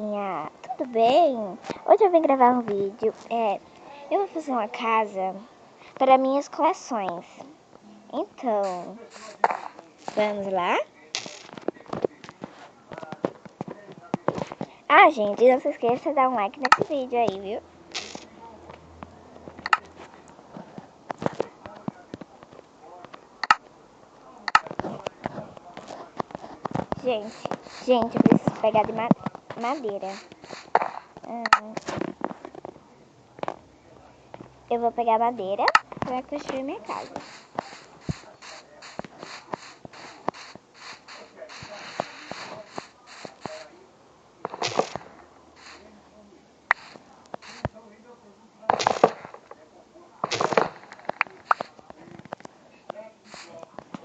Tudo bem? Hoje eu vim gravar um vídeo. Eu vou fazer uma casa para minhas coleções. Então, vamos lá? Gente, não se esqueça de dar um like nesse vídeo aí, viu? Gente, eu preciso pegar de madeira. Eu vou pegar madeira para construir minha casa.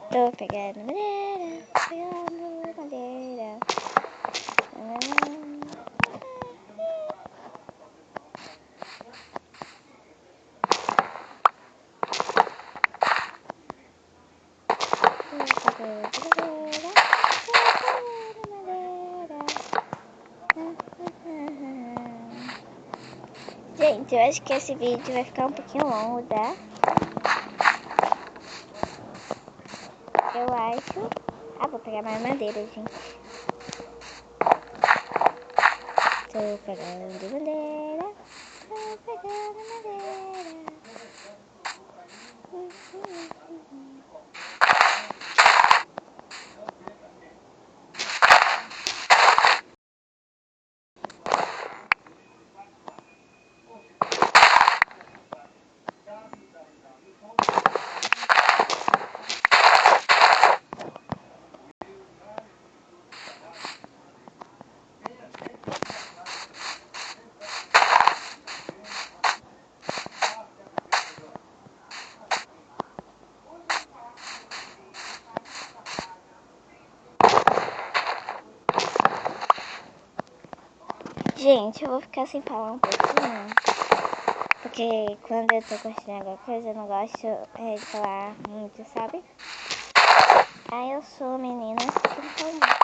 Tô pegando madeira, Gente, eu acho que esse vídeo vai ficar um pouquinho longo, tá? Eu acho... vou pegar mais madeira, gente. Tô pegando madeira. Gente, eu vou ficar sem falar um pouquinho, porque quando eu tô construindo alguma coisa, eu não gosto de falar muito, sabe? Aí eu sou menina que não fala muito.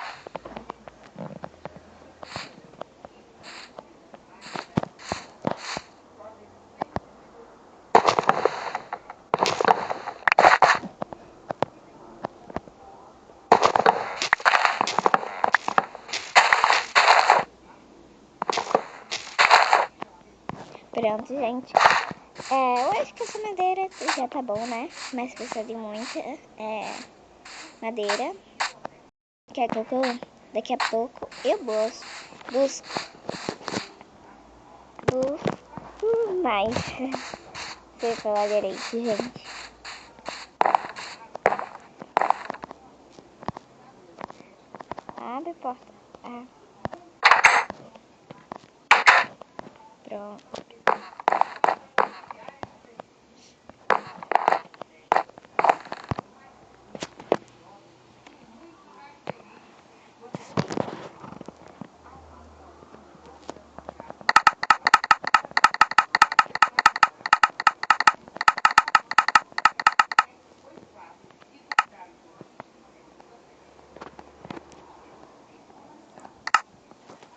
Pronto, gente. Eu acho que essa madeira já tá bom, né? Mas precisa de muita madeira. Daqui a pouco eu busco mais. Sei falar direito, gente. Abre a porta. Pronto.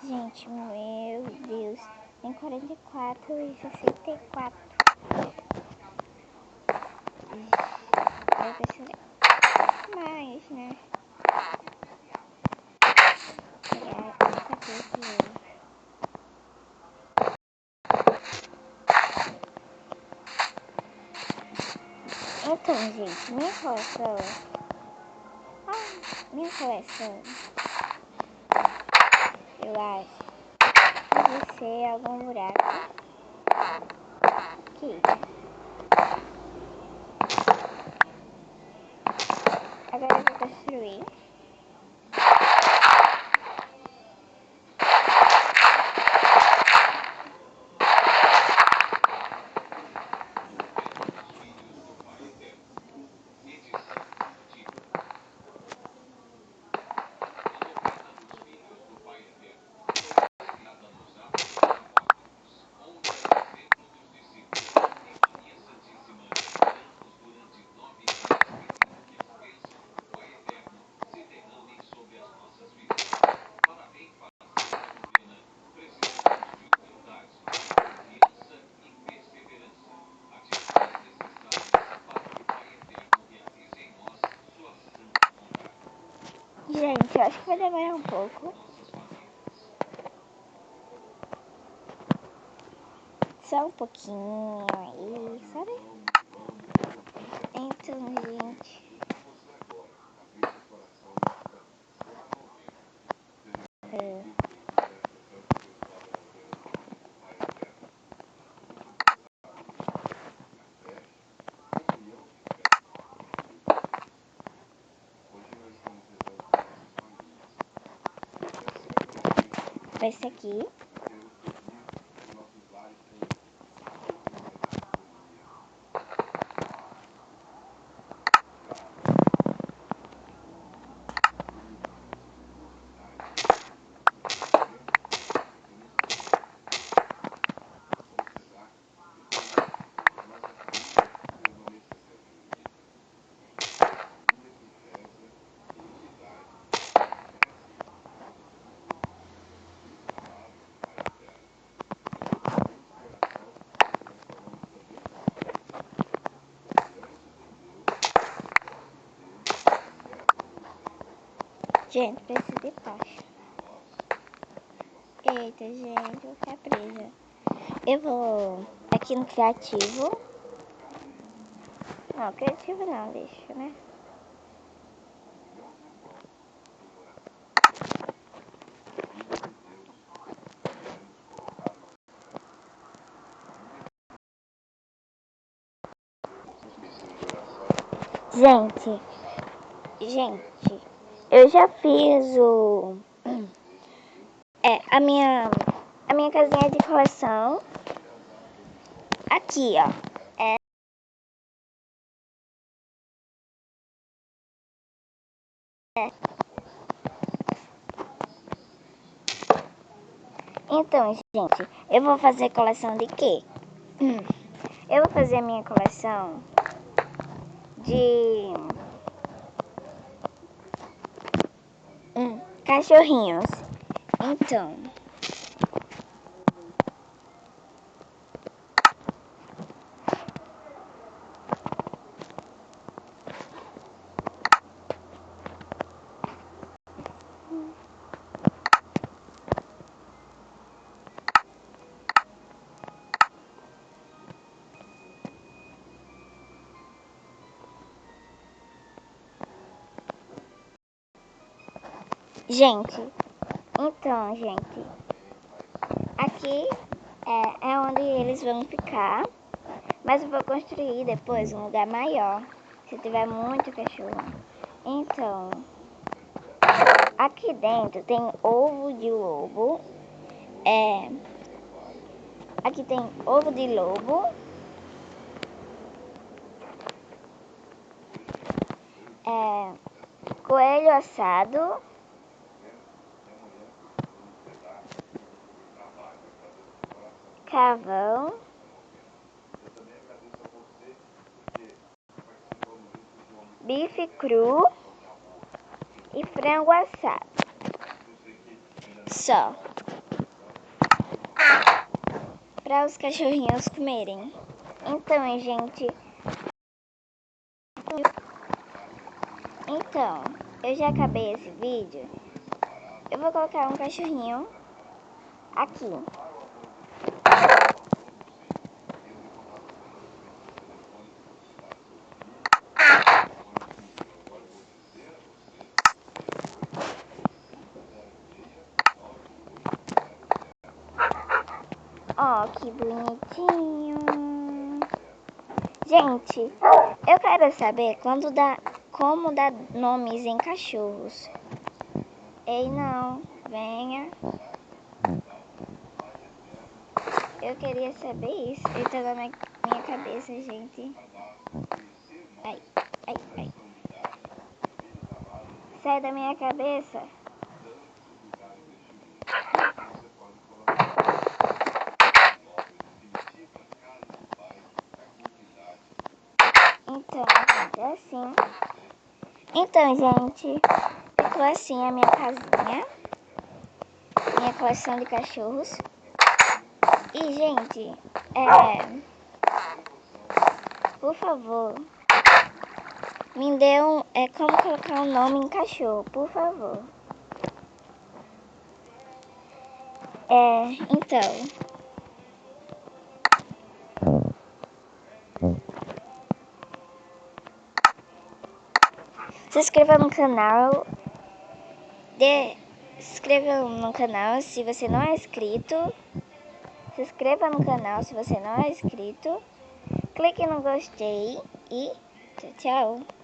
Gente, meu Deus. Tem 44 e 64. Eu preciso mais, né? Pegar essa aqui. Então, gente, minha coleção. Eu acho que deve ser algum buraco aqui. Agora eu vou construir. Gente, eu acho que vai demorar um pouco. Só um pouquinho aí, sabe? Então, gente... vai ser aqui. Gente, preciso de taxa. Eita, gente, vou ficar presa. Eu vou aqui no criativo. Não, criativo não, deixa, né? Gente, eu já fiz a minha casinha de coleção. Aqui, ó. Então, gente, eu vou fazer coleção de quê? Eu vou fazer a minha coleção de cachorrinhos. Então, gente, aqui é onde eles vão ficar, mas eu vou construir depois um lugar maior, se tiver muito cachorro. Então, aqui dentro tem ovo de lobo, aqui tem ovo de lobo, coelho assado, carvão, bife cru e frango assado. Só para os cachorrinhos comerem. Então, gente, eu já acabei esse vídeo. Eu vou colocar um cachorrinho aqui. Ó, que bonitinho. Gente, eu quero saber como dar nomes em cachorros. Ei, não, venha. Eu queria saber isso. Ele tá na minha cabeça, gente. Ai, ai, ai. Sai da minha cabeça. Então, gente, é assim. Então, gente, ficou assim a minha casinha. Minha coleção de cachorros. E, gente, por favor, me dê como colocar um nome em cachorro, por favor. Então. Se inscreva no canal. Se inscreva no canal se você não é inscrito. Se inscreva no canal se você não é inscrito. Clique no gostei e tchau, tchau.